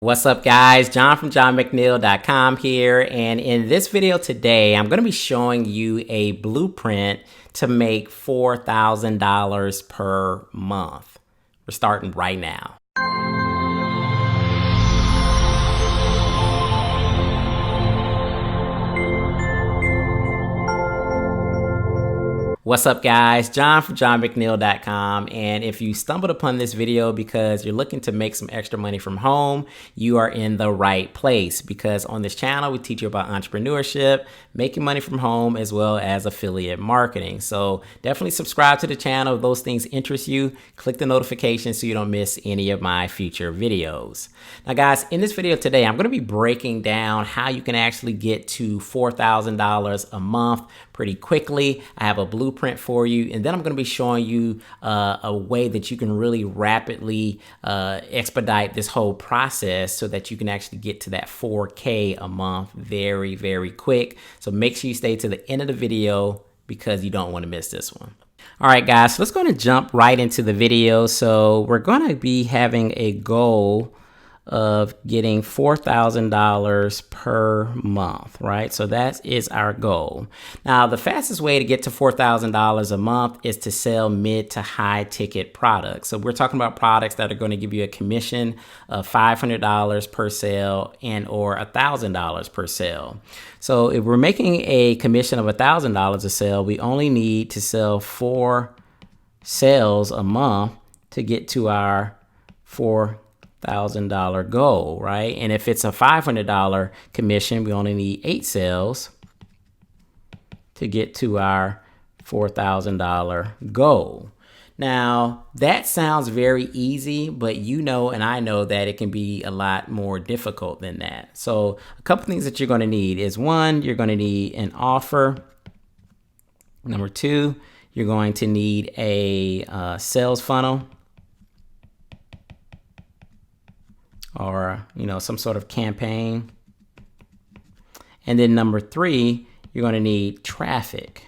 What's up, guys? John from johnmcneil.com here, and in this video today I'm going to be showing you a blueprint to make $4,000 per month. We're starting right now. What's up, guys? John from johnmcneil.com, and if you stumbled upon this video because you're looking to make some extra money from home, you are in the right place, because on this channel we teach you about entrepreneurship, making money from home, as well as affiliate marketing. So definitely subscribe to the channel if those things interest you. Click the notification so you don't miss any of my future videos. Now guys, in this video today I'm going to be breaking down how you can actually get to $4,000 a month pretty quickly. I have a blueprint for you, and then I'm going to be showing you a way that you can really rapidly expedite this whole process so that you can actually get to that 4K a month very, very quick. So make sure you stay to the end of the video because you don't want to miss this one. All right, guys, so let's go and jump right into the video. So we're going to be having a goal of getting $4,000 per month, right? So that is our goal. Now, the fastest way to get to $4,000 a month is to sell mid to high ticket products. So we're talking about products that are going to give you a commission of $500 per sale and or $1,000 per sale. So if we're making a commission of $1,000 a sale, we only need to sell 4 sales a month to get to our $4,000 goal, right? And if it's a $500 commission, we only need 8 sales to get to our $4,000 goal. Now, that sounds very easy, but you know and I know that it can be a lot more difficult than that. So a couple things that you're going to need is, one, you're going to need an offer. Number 2, you're going to need a sales funnel, or some sort of campaign. And then number 3, you're going to need traffic.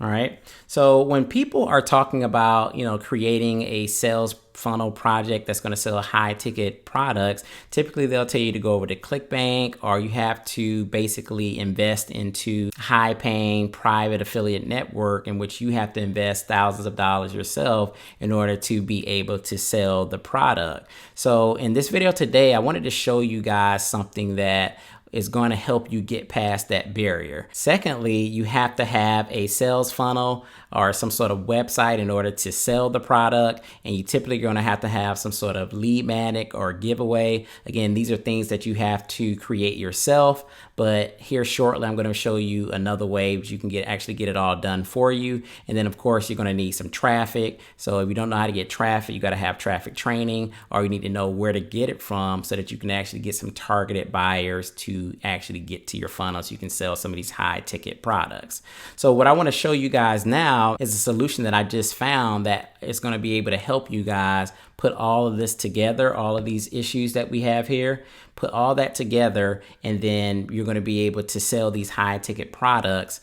All right. So when people are talking about, creating a sales funnel project that's going to sell high ticket products, typically they'll tell you to go over to ClickBank, or you have to basically invest into high paying private affiliate network in which you have to invest thousands of dollars yourself in order to be able to sell the product. So in this video today, I wanted to show you guys something that is going to help you get past that barrier. Secondly, you have to have a sales funnel or some sort of website in order to sell the product, and you typically are going to have some sort of lead magnet or giveaway. Again, these are things that you have to create yourself, but here shortly I'm going to show you another way that you can actually get it all done for you. And then of course you're going to need some traffic. So if you don't know how to get traffic, you got to have traffic training, or you need to know where to get it from so that you can actually get some targeted buyers to actually get to your funnel so you can sell some of these high ticket products. So what I want to show you guys now is a solution that I just found that is going to be able to help you guys put all of this together, all of these issues that we have here, put all that together, and then you're going to be able to sell these high ticket products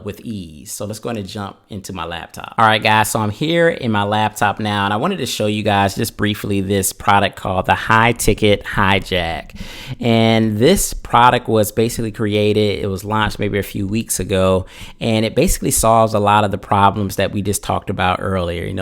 with ease. So let's go ahead and jump into my laptop. All right, guys, so I'm here in my laptop now, and I wanted to show you guys just briefly this product called the High Ticket Hijack. And this product was basically created, it was launched maybe a few weeks ago, and it basically solves a lot of the problems that we just talked about earlier.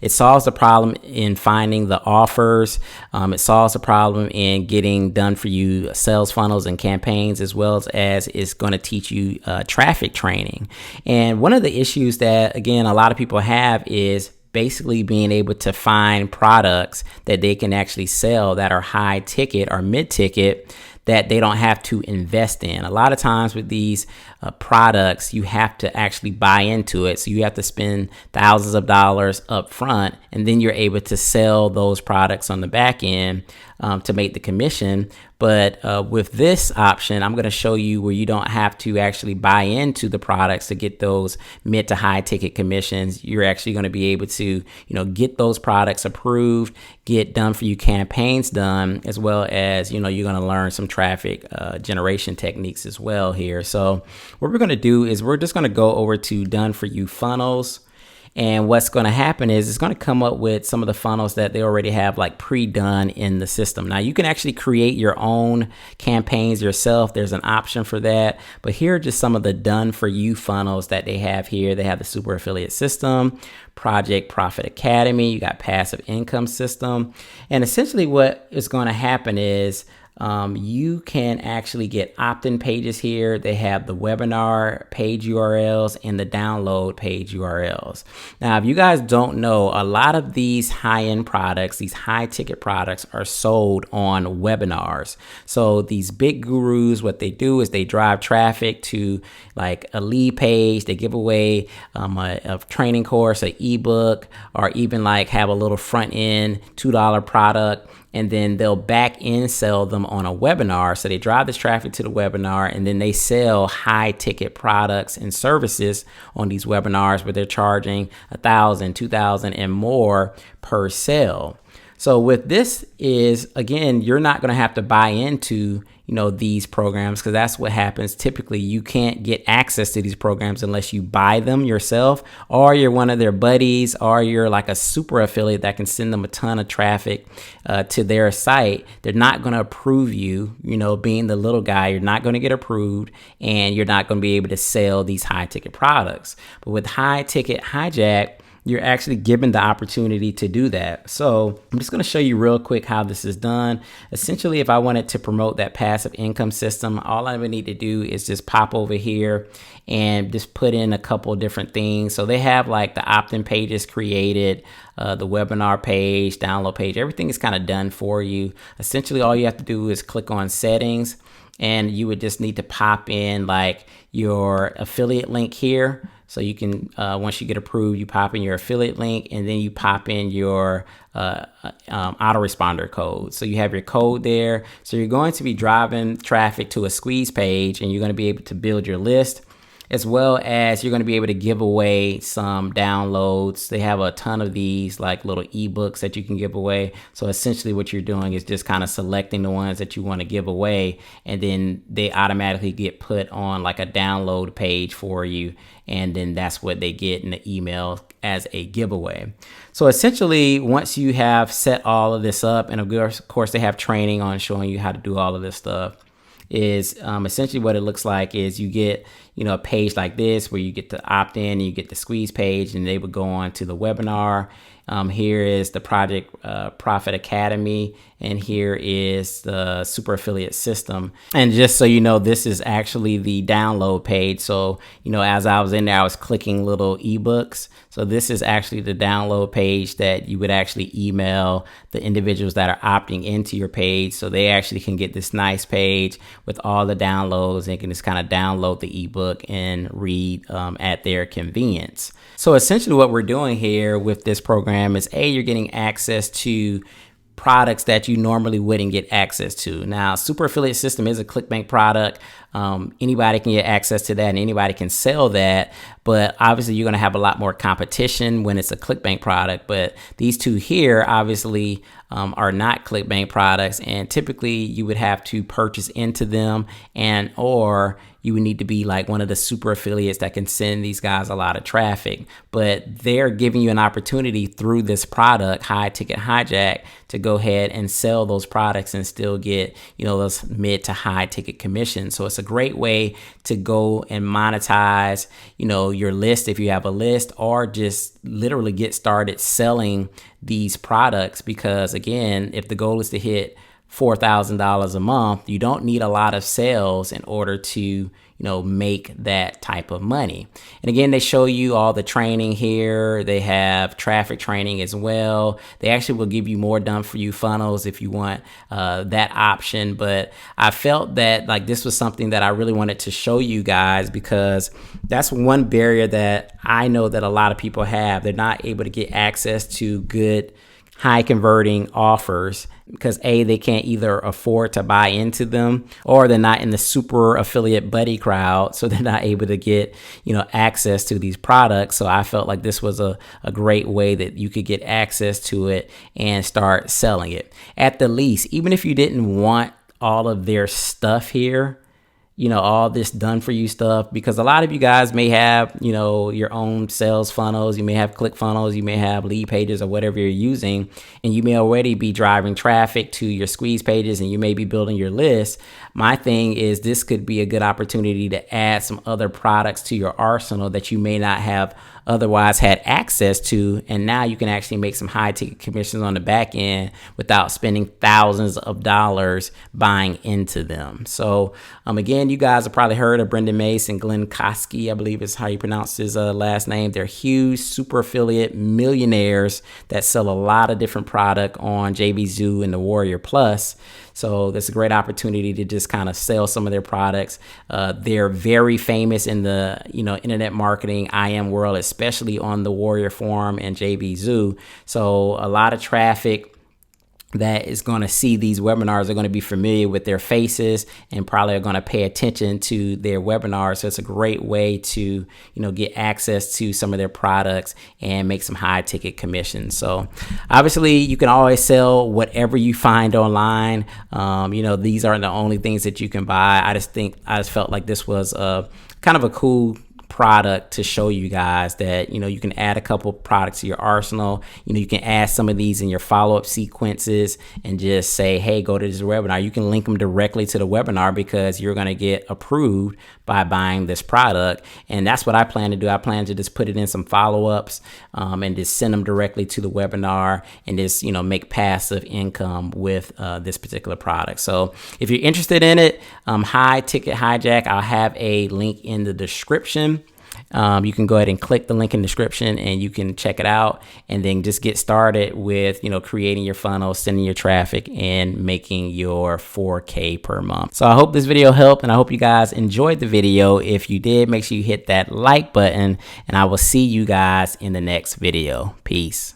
It solves the problem in finding the offers. It solves the problem in getting done for you sales funnels and campaigns, as well as it's going to teach you traffic training. And one of the issues that, again, a lot of people have is basically being able to find products that they can actually sell that are high ticket or mid ticket that they don't have to invest in. A lot of times with these products, you have to actually buy into it. So you have to spend thousands of dollars up front, and then you're able to sell those products on the back end to make the commission. But with this option, I'm going to show you where you don't have to actually buy into the products to get those mid to high ticket commissions. You're actually going to be able to, get those products approved, get done for you campaigns done, as well as, you're going to learn some traffic generation techniques as well here. So what we're going to do is we're just going to go over to done for you funnels. And what's going to happen is it's going to come up with some of the funnels that they already have like pre-done in the system. Now you can actually create your own campaigns yourself. There's an option for that. But here are just some of the done for you funnels that they have here. They have the super affiliate system, Project Profit Academy, you got passive income system. And essentially what is going to happen is you can actually get opt-in pages here. They have the webinar page URLs and the download page URLs. Now, if you guys don't know, a lot of these high-end products, these high-ticket products are sold on webinars. So these big gurus, what they do is they drive traffic to like a lead page. They give away a training course, an ebook, or even like have a little front-end $2 product. And then they'll back end sell them on a webinar. So they drive this traffic to the webinar, and then they sell high ticket products and services on these webinars where they're charging $1,000, $2,000 and more per sale. So with this is, again, you're not going to have to buy into, these programs, because that's what happens. Typically, you can't get access to these programs unless you buy them yourself, or you're one of their buddies, or you're like a super affiliate that can send them a ton of traffic to their site. They're not going to approve you, being the little guy, you're not going to get approved, and you're not going to be able to sell these high ticket products. But with high ticket hijack, you're actually given the opportunity to do that. So I'm just going to show you real quick how this is done. Essentially, if I wanted to promote that passive income system, all I would need to do is just pop over here and just put in a couple of different things. So they have like the opt-in pages created, the webinar page, download page, everything is kind of done for you. Essentially, all you have to do is click on settings, and you would just need to pop in like your affiliate link here. So you can, once you get approved, you pop in your affiliate link, and then you pop in your autoresponder code. So you have your code there. So you're going to be driving traffic to a squeeze page, and you're going to be able to build your list, as well as you're going to be able to give away some downloads. They have a ton of these like little ebooks that you can give away. So essentially what you're doing is just kind of selecting the ones that you want to give away, and then they automatically get put on like a download page for you. And then that's what they get in the email as a giveaway. So essentially, once you have set all of this up, and of course they have training on showing you how to do all of this stuff, is essentially what it looks like is you get a page like this where you get to opt in, and you get the squeeze page, and they would go on to the webinar. Here is the Project Profit Academy, and here is the super affiliate system. And just so you know, this is actually the download page. So, as I was in there, I was clicking little ebooks. So this is actually the download page that you would actually email the individuals that are opting into your page. So they actually can get this nice page with all the downloads. They can just kind of download the ebook and read at their convenience. So essentially what we're doing here with this program is you're getting access to products that you normally wouldn't get access to. Now, Super Affiliate System is a ClickBank product. Anybody can get access to that, and anybody can sell that. But obviously, you're going to have a lot more competition when it's a ClickBank product. But these two here, obviously, are not ClickBank products, and typically you would have to purchase into them, and or you would need to be like one of the super affiliates that can send these guys a lot of traffic. But they're giving you an opportunity through this product, High Ticket Hijack, to go ahead and sell those products and still get, those mid to high ticket commissions. So it's a great way to go and monetize, your list if you have a list, or just literally get started selling these products. Because again, if the goal is to hit $4,000 a month, you don't need a lot of sales in order to, make that type of money. And again, they show you all the training here. They have traffic training as well. They actually will give you more done for you funnels if you want that option. But I felt that like this was something that I really wanted to show you guys, because that's one barrier that I know that a lot of people have. They're not able to get access to good high converting offers because they can't either afford to buy into them, or they're not in the super affiliate buddy crowd, so they're not able to get access to these products. So I felt like this was a great way that you could get access to it and start selling it. At the least, even if you didn't want all of their stuff here, all this done for you stuff, because a lot of you guys may have, your own sales funnels. You may have click funnels, you may have lead pages or whatever you're using, and you may already be driving traffic to your squeeze pages and you may be building your list. My thing is, this could be a good opportunity to add some other products to your arsenal that you may not have otherwise had access to, and now you can actually make some high ticket commissions on the back end without spending thousands of dollars buying into them. So again, you guys have probably heard of Brendan Mace and Glenn Kosky, I believe is how you pronounce his last name. They're huge super affiliate millionaires that sell a lot of different product on JVZoo and the Warrior Plus. So that's a great opportunity to just kind of sell some of their products. They're very famous in the internet marketing IM world, especially on the Warrior Forum and JVZoo. So a lot of traffic that is going to see these webinars are going to be familiar with their faces and probably are going to pay attention to their webinars. So it's a great way to, get access to some of their products and make some high ticket commissions. So obviously you can always sell whatever you find online. These aren't the only things that you can buy. I just felt like this was a kind of a cool product to show you guys that you can add a couple products to your arsenal. You can add some of these in your follow-up sequences and just say, hey, go to this webinar. You can link them directly to the webinar because you're going to get approved by buying this product. And that's what I plan to do. I plan to just put it in some follow-ups and just send them directly to the webinar and just make passive income with this particular product. So if you're interested in it, High Ticket Hijack, I'll have a link in the description. You can go ahead and click the link in the description and you can check it out and then just get started with, creating your funnel, sending your traffic and making your 4K per month. So I hope this video helped and I hope you guys enjoyed the video. If you did, make sure you hit that like button and I will see you guys in the next video. Peace.